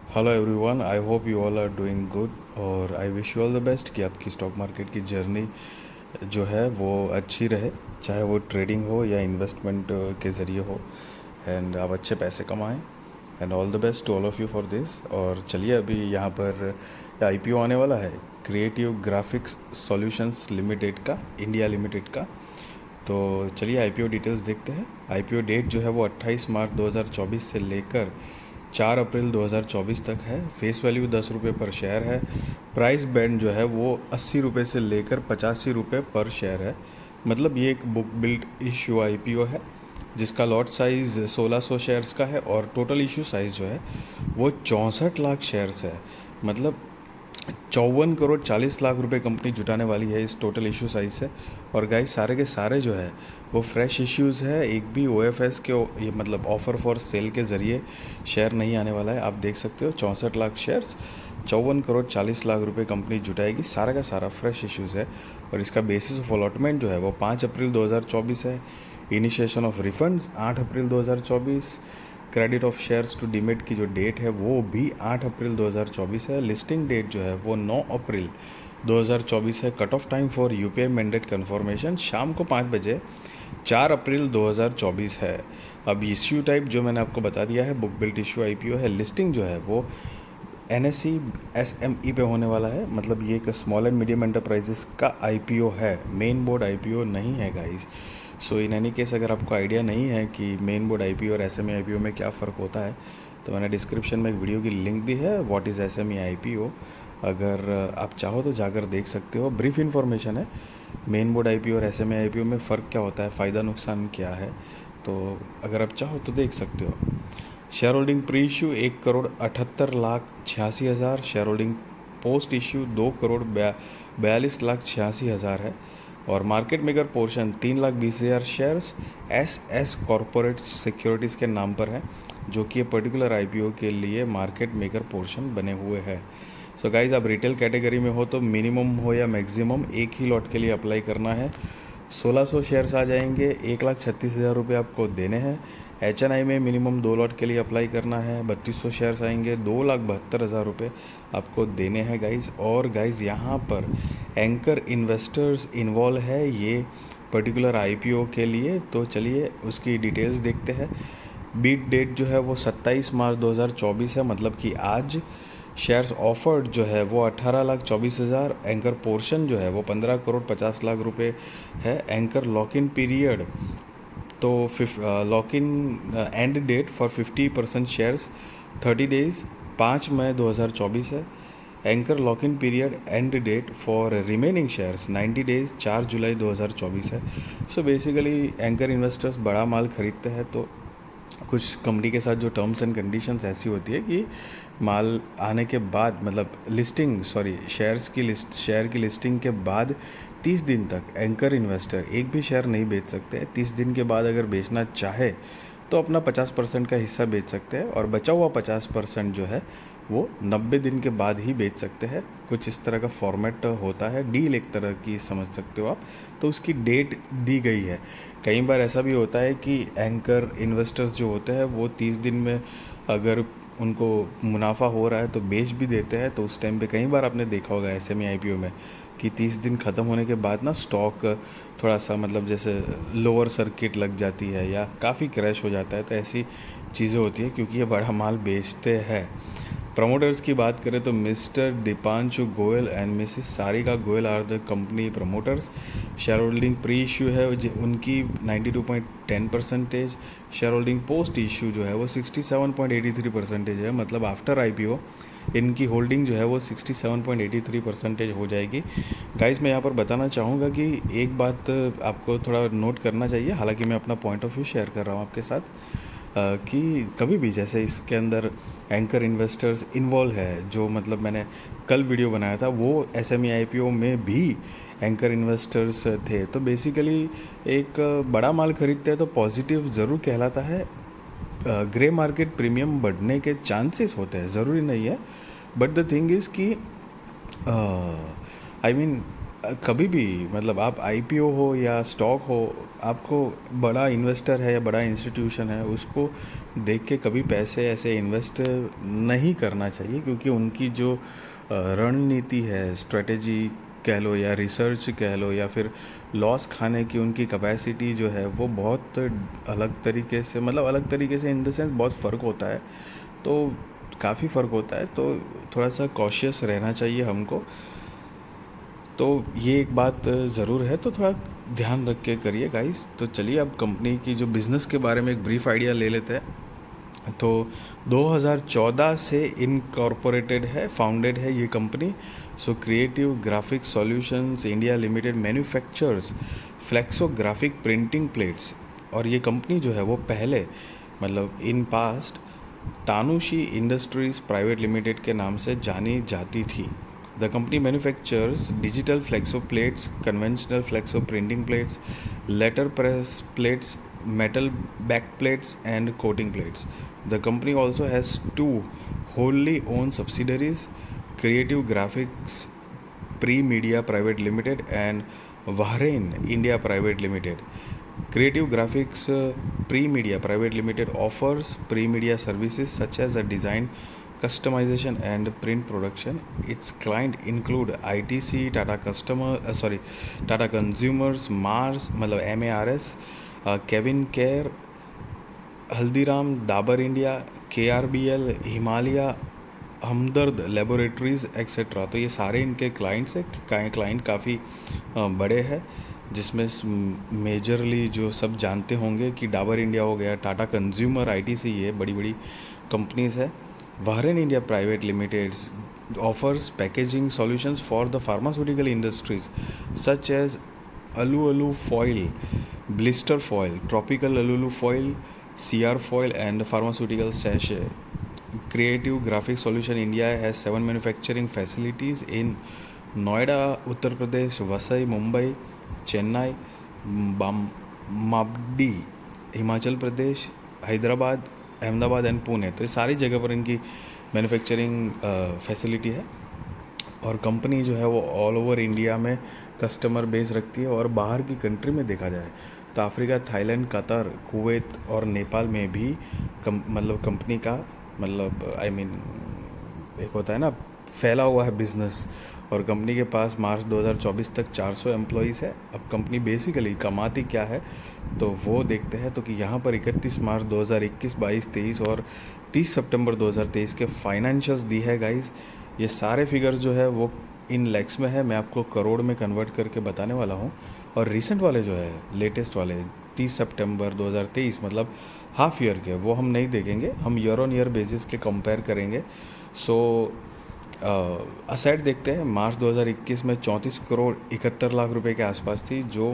Hello everyone, I hope you all are doing good और I wish you all the best कि आपकी stock market की journey जो है वो अच्छी रहे, चाहे वो ट्रेडिंग हो या इन्वेस्टमेंट के ज़रिए हो, एंड आप अच्छे पैसे कमाएं। And all the best to all of you for this. और चलिए, अभी यहाँ पर आईपीओ आने वाला है क्रिएटिव ग्राफिक्स सॉल्यूशंस लिमिटेड का, इंडिया लिमिटेड का। तो चलिए आईपीओ डिटेल्स देखते हैं। आईपीओ डेट जो है वो 28 मार्च 2024 से लेकर 4 अप्रैल 2024 तक है। फेस वैल्यू 10 रुपये पर शेयर है। प्राइस बैंड जो है वो 80 रुपये से लेकर 85 रुपये पर शेयर है। मतलब ये एक बुक बिल्ड इश्यू आईपीओ है जिसका लॉट साइज़ 1600 शेयर्स का है और टोटल इशू साइज़ जो है वो 64 लाख शेयर्स है। मतलब 54 करोड़ 40 लाख रुपए कंपनी जुटाने वाली है इस टोटल इशू साइज से। और गाइस सारे के सारे जो है वो फ्रेश इश्यूज़ है, एक भी ओएफएस के ये मतलब ऑफ़र फॉर सेल के ज़रिए शेयर नहीं आने वाला है। आप देख सकते हो 64 लाख शेयर्स, 54 करोड़ 40 लाख रुपए कंपनी जुटाएगी। सारा का सारा फ्रेश इश्यूज़ है और इसका बेसिस ऑफ अलॉटमेंट जो है वो 5 अप्रैल 2024 है। Initiation of refunds 8 April 2024। Credit of shares to demat की जो डेट है वो भी 8 अप्रैल 2024 है। लिस्टिंग डेट जो है वो 9 अप्रैल 2024 है। Cut off time for UPI mandate confirmation शाम को 5 बजे 4 अप्रैल 2024 है। अब इश्यू टाइप जो मैंने आपको बता दिया है, बुक बिल्ट इश्यू आईपीओ है। लिस्टिंग जो है वो एनएसई एसएमई पे होने वाला है। मतलब ये एक स्मॉल एंड मीडियम एंटरप्राइजेस का आईपीओ है, मेन बोर्ड आईपीओ नहीं है guys. So in any case अगर आपको आइडिया नहीं है कि मेन बोर्ड आईपीओ और एसएमई आईपीओ में क्या फ़र्क होता है, तो मैंने डिस्क्रिप्शन में एक वीडियो की लिंक दी है, व्हाट इज़ एसएमई आईपीओ। अगर आप चाहो तो जाकर देख सकते हो। ब्रीफ इन्फॉर्मेशन है, मेन बोर्ड आईपीओ और एसएमई आईपीओ में फ़र्क क्या होता है, फ़ायदा नुकसान क्या है, तो अगर आप चाहो तो देख सकते हो। Share holding pre issue 1 crore 78 lakh 86 हज़ार। Share holding post issue 2 crore 42 lakh 86 हज़ार है। और मार्केट मेकर पोर्शन 3 लाख 20 हज़ार शेयर्स एस कॉरपोरेट सिक्योरिटीज़ के नाम पर है, जो कि ये पर्टिकुलर आईपीओ के लिए मार्केट मेकर पोर्शन बने हुए हैं। सो गाइज, आप रिटेल कैटेगरी में हो तो मिनिमम हो या मैक्सिमम एक ही लॉट के लिए अप्लाई करना है। 1600 शेयर्स आ जाएंगे, 1,36,000 रुपये आपको देने हैं। एचएनआई में मिनिमम 2 लॉट के लिए अप्लाई करना है, 3200 शेयर्स आएंगे, 2,72,000 रुपये आपको देने हैं गाइज़। और गाइज़ यहाँ पर एंकर इन्वेस्टर्स इन्वॉल्व है ये पर्टिकुलर आईपीओ के लिए। तो चलिए उसकी डिटेल्स देखते हैं। बीट डेट जो है वो 27 मार्च 2024 है, मतलब कि आज। शेयर्स ऑफर्ड जो है वो 18,24,000। एंकर पोर्शन जो है वो 15 करोड़ 50 लाख रुपए है। एंकर लॉक इन पीरियड तो lock in end date for 50% shares 30 days 5 मई 2024 है। Anchor lock in period end date for remaining shares 90 days 4 July 2024 है। सो बेसिकली एंकर इन्वेस्टर्स बड़ा माल खरीदते हैं, तो कुछ कंपनी के साथ जो टर्म्स एंड कंडीशंस ऐसी होती है कि माल आने के बाद, मतलब शेयर की लिस्टिंग के बाद 30 दिन तक एंकर इन्वेस्टर एक भी शेयर नहीं बेच सकते। 30 दिन के बाद अगर बेचना चाहे तो अपना 50% का हिस्सा बेच सकते हैं और बचा हुआ 50% जो है वो 90 दिन के बाद ही बेच सकते हैं। कुछ इस तरह का फॉर्मेट होता है, डील एक तरह की समझ सकते हो आप। तो उसकी डेट दी गई है। कई बार ऐसा भी होता है कि एंकर इन्वेस्टर्स जो होते हैं वो 30 दिन में अगर उनको मुनाफा हो रहा है तो बेच भी देते हैं। तो उस टाइम पे कई बार आपने देखा होगा एसएमई आईपीओ में कि 30 दिन ख़त्म होने के बाद ना स्टॉक थोड़ा सा, मतलब जैसे लोअर सर्किट लग जाती है या काफ़ी क्रैश हो जाता है। तो ऐसी चीज़ें होती है क्योंकि ये बड़ा माल बेचते हैं। प्रमोटर्स की बात करें तो mister Deepanshu Goyal and misses Sarika Goyal are the company promoters. Shareholding pre issue है उनकी 92.10%। शेयर होल्डिंग पोस्ट इशू जो है वो 67.83% है। मतलब आफ्टर आईपीओ इनकी होल्डिंग जो है वो 67.83% हो जाएगी। गाइस, मैं यहाँ पर बताना चाहूँगा कि एक बात आपको थोड़ा नोट करना चाहिए, हालांकि मैं अपना पॉइंट ऑफ व्यू शेयर कर रहा हूँ आपके साथ, कि कभी भी जैसे इसके अंदर एंकर इन्वेस्टर्स इन्वॉल्व है, जो मतलब मैंने कल वीडियो बनाया था वो एसएमई आईपीओ में भी एंकर इन्वेस्टर्स थे। तो बेसिकली एक बड़ा माल खरीदते हैं तो पॉजिटिव ज़रूर कहलाता है। ग्रे मार्केट प्रीमियम बढ़ने के चांसेस होते हैं, ज़रूरी नहीं है। बट द थिंग इज़ कि आई मीन कभी भी मतलब आप आईपीओ हो या स्टॉक हो, आपको बड़ा इन्वेस्टर है या बड़ा इंस्टीट्यूशन है उसको देख के कभी पैसे ऐसे इन्वेस्ट नहीं करना चाहिए, क्योंकि उनकी जो रणनीति है, स्ट्रेटेजी कह लो या रिसर्च कह लो या फिर लॉस खाने की उनकी कैपेसिटी जो है वो बहुत अलग तरीके से, मतलब अलग तरीके से इन द सेंस बहुत फ़र्क होता है। तो काफ़ी फ़र्क होता है, तो थोड़ा सा कॉशियस रहना चाहिए हमको। तो ये एक बात ज़रूर है, तो थोड़ा ध्यान रख के करिए गाइस। तो चलिए अब कंपनी की जो बिज़नेस के बारे में एक ब्रीफ आइडिया ले लेते हैं। तो 2014 से इनकॉर्पोरेटेड है, फाउंडेड है ये company. So creative graphic solutions India limited manufactures flexographic printing plates. और ये कंपनी जो है वो पहले मतलब in past Tanushi industries private limited के नाम से जानी जाती थी। The company manufactures digital flexo plates, conventional flexo printing plates, letterpress plates, metal back plates, and coating plates. The company also has two wholly owned subsidiaries, Creative Graphics Pre-Media Private Limited and Bahrain India Private Limited. Creative Graphics Pre-Media Private Limited offers pre-media services such as a design, customization and print production. Its client include ITC, Tata Consumers, Mars मतलब MARS, Kevin Care, Haldiram, Dabur India, KRBL, Himalaya, Hamdard laboratories etcetera. तो ये सारे इनके clients हैं। Client काफ़ी बड़े हैं, जिसमें मेजरली जो सब जानते होंगे कि डाबर इंडिया हो गया, टाटा कंज्यूमर, ITC, ये बड़ी बड़ी कंपनीज़ है। Bahrain India Private Limited offers packaging solutions for the pharmaceutical industries such as alu foil, blister foil, tropical alu foil, CR foil and pharmaceutical sachet. Creative Graphic Solution India has 7 manufacturing facilities in Noida, Uttar Pradesh, Vasai, Mumbai, Chennai, मापडी Himachal Pradesh, Hyderabad, Ahmedabad and Pune. तो ये सारी जगह पर इनकी manufacturing facility है। और company जो है वो ऑल ओवर इंडिया में कस्टमर बेस रखती है। और बाहर की कंट्री में देखा जाए तो अफ्रीका, थाईलैंड, कतर, कुवैत और नेपाल में भी मतलब कंपनी का मतलब एक होता है ना, फैला हुआ है बिज़नेस। और कंपनी के पास मार्च 2024 तक 400 एम्प्लॉयज़ है। अब कंपनी बेसिकली कमाती क्या है तो वो देखते हैं। तो कि यहाँ पर 31 मार्च 2021, 22, 23 और 30 सितंबर 2023 के फाइनेंशियल्स दी है गाइस। ये सारे फिगर जो है वो इन लैक्स में है, मैं आपको करोड़ में कन्वर्ट करके बताने वाला हूँ। और रिसेंट वाले जो है, लेटेस्ट वाले 30 सितंबर 2023 मतलब हाफ ईयर के, वो हम नहीं देखेंगे, हम ईयर ऑन ईयर बेसिस के कंपेयर करेंगे। सो असेट देखते हैं। मार्च 2021 में 34 करोड़ 71 लाख रुपए के आसपास थी, जो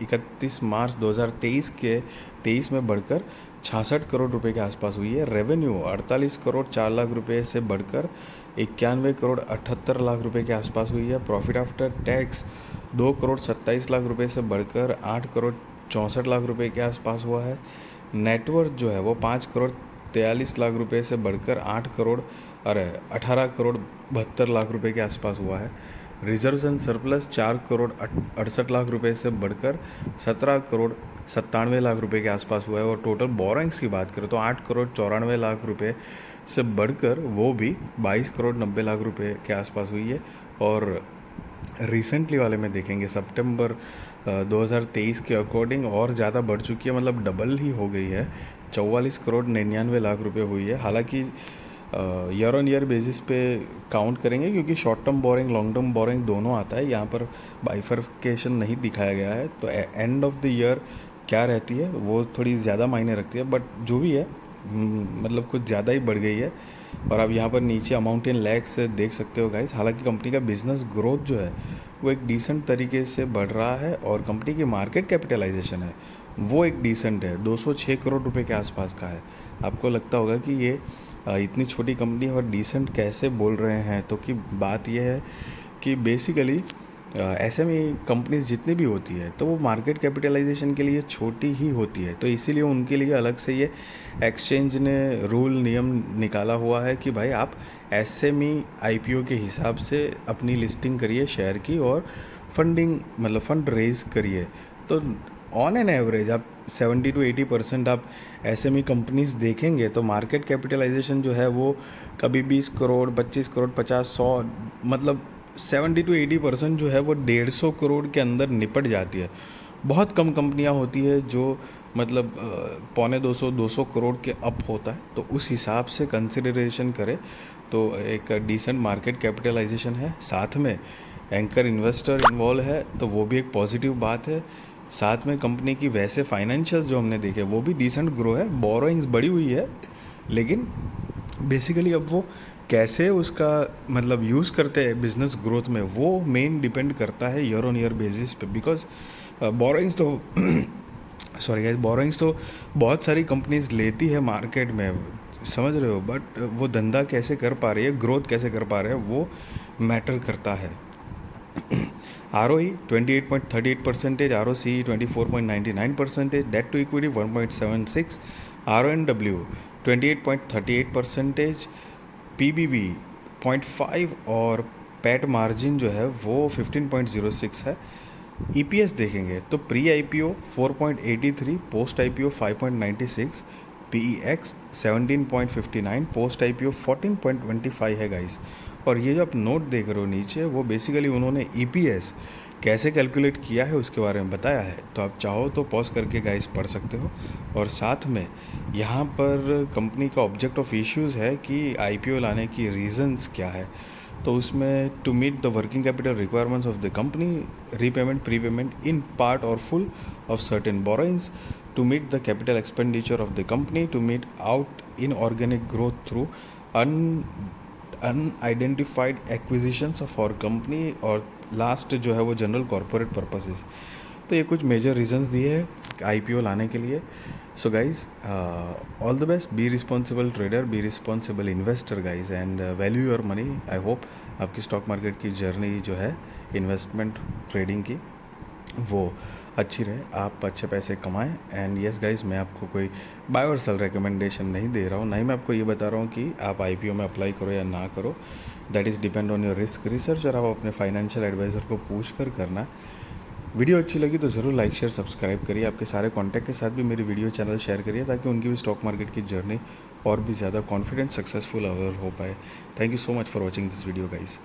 31 मार्च 2023 में बढ़कर 66 करोड़ रुपए के आसपास हुई है। रेवेन्यू 48 करोड़ 4 लाख रुपए से बढ़कर 91 करोड़ 78 लाख रुपए के आसपास हुई है। Profit after tax 2 crore 27 lakh रुपए से बढ़कर 8 करोड़ 64 लाख रुपए के आसपास हुआ है। नेटवर्थ जो है वो 5 करोड़ 43 लाख रुपए से बढ़कर 18 करोड़ 72 लाख रुपए के आसपास हुआ है। Reserves and surplus 4 crore 68 lakh रुपए से बढ़कर 17 करोड़ 97 लाख रुपए के आसपास हुआ है। और टोटल बोरोइंग्स की बात करें तो 8 करोड़ 94 लाख रुपए से बढ़कर वो भी 22 करोड़ 90 लाख रुपए के आसपास हुई है। और रिसेंटली वाले में देखेंगे सितंबर 2023 के अकॉर्डिंग और ज़्यादा बढ़ चुकी है, मतलब डबल ही हो गई है। 44 करोड़ 99 लाख रुपए हुई है। हालांकि ईयर ऑन ईयर बेसिस पे काउंट करेंगे, क्योंकि short term borrowing, long term borrowing दोनों आता है, यहाँ पर बाइफर्केशन नहीं दिखाया गया है। तो एंड ऑफ द ईयर क्या रहती है वो थोड़ी ज़्यादा मायने रखती है, बट जो भी है मतलब कुछ ज़्यादा ही बढ़ गई है। और आप यहाँ पर नीचे अमाउंट इन लैक्स देख सकते हो गाइस। हालांकि कंपनी का बिजनेस ग्रोथ जो है वो एक डिसेंट तरीके से बढ़ रहा है। और कंपनी की मार्केट कैपिटलाइजेशन है वो एक डिसेंट है, 206 करोड़ रुपए के आसपास का है। आपको लगता होगा कि ये इतनी छोटी कंपनी और डिसेंट कैसे बोल रहे हैं, तो कि बात यह है कि बेसिकली SME कंपनीज जितनी भी होती है तो वो मार्केट कैपिटलाइजेशन के लिए छोटी ही होती है। तो इसीलिए उनके लिए अलग से ये एक्सचेंज ने रूल नियम निकाला हुआ है कि भाई आप SME IPO के हिसाब से अपनी लिस्टिंग करिए शेयर की, और फंडिंग मतलब फंड रेज करिए, तो ऑन एन एवरेज आप 70 to 80% आप SME कंपनीज देखेंगे तो मार्केट कैपिटलाइजेशन जो है वो कभी 20 करोड़, 25 करोड़, 50, 100, मतलब 70 to 80% जो है वो 150 करोड़ के अंदर निपट जाती है। बहुत कम कंपनियां होती है जो मतलब पौने 200 करोड़ के अप होता है, तो उस हिसाब से कंसिडरेशन करें तो एक डिसेंट मार्केट कैपिटलाइजेशन है, साथ में एंकर इन्वेस्टर इन्वॉल्व है तो वो भी एक पॉजिटिव बात है। साथ में कंपनी की वैसे फाइनेंशियल्स जो हमने देखे वो भी डिसेंट ग्रो है, बोरोइंग्स बढ़ी हुई है, लेकिन बेसिकली अब वो कैसे उसका मतलब यूज़ करते हैं बिजनेस ग्रोथ में वो मेन डिपेंड करता है ईयर ऑन ईयर बेसिस पे। बिकॉज बोरोइंग्स तो सॉरी गाइस, बोरोइंग्स तो बहुत सारी कंपनीज लेती है मार्केट में, समझ रहे हो, बट वो धंधा कैसे कर पा रही है, ग्रोथ कैसे कर पा रहे हैं, वो मैटर करता है। ROE 28.38%, ROCE 24.99%, debt to equity 1.76, RONW 28.38%, PBB 0.5 और पैट मार्जिन जो है वो 15.06 है। EPS देखेंगे तो pre IPO 4.83, post IPO 5.96, PEX 17.59, post IPO 14.25 है गाइस। और ये जो आप नोट देख रहे हो नीचे वो बेसिकली उन्होंने EPS कैसे कैलकुलेट किया है उसके बारे में बताया है, तो आप चाहो तो पॉज करके गाइस पढ़ सकते हो। और साथ में यहाँ पर कंपनी का ऑब्जेक्ट ऑफ इश्यूज़ है कि IPO लाने की रीजंस क्या है, तो उसमें to meet the working capital requirements of the company, repayment prepayment in part और full of certain borrowings, to meet the capital expenditure of the company, to meet out in organic growth through unidentified acquisitions of और company, और last जो है वो general corporate purposes. तो ये कुछ major reasons दिए हैं IPO लाने के लिए। So guys, all the best, be responsible trader, be responsible investor guys, and value your money. I hope आपकी स्टॉक मार्केट की जर्नी जो है इन्वेस्टमेंट ट्रेडिंग की वो अच्छी रहे, आप अच्छे पैसे कमाएं। एंड यस गाइज, मैं आपको कोई बाय और सेल रिकमेंडेशन नहीं दे रहा हूँ, ना ही मैं आपको ये बता रहा हूँ कि आप IPO में अप्लाई करो या ना करो। That is depend on your risk research, और आप अपने फाइनेंशियल एडवाइज़र को पूछ कर करना। वीडियो अच्छी लगी तो ज़रूर लाइक शेयर सब्सक्राइब करिए, आपके सारे कॉन्टैक्ट के साथ भी मेरी वीडियो चैनल शेयर करिए ताकि उनकी भी स्टॉक मार्केट की जर्नी और भी ज़्यादा कॉन्फिडेंट सक्सेसफुल अवेयर हो पाए। Thank you so much for watching this video guys.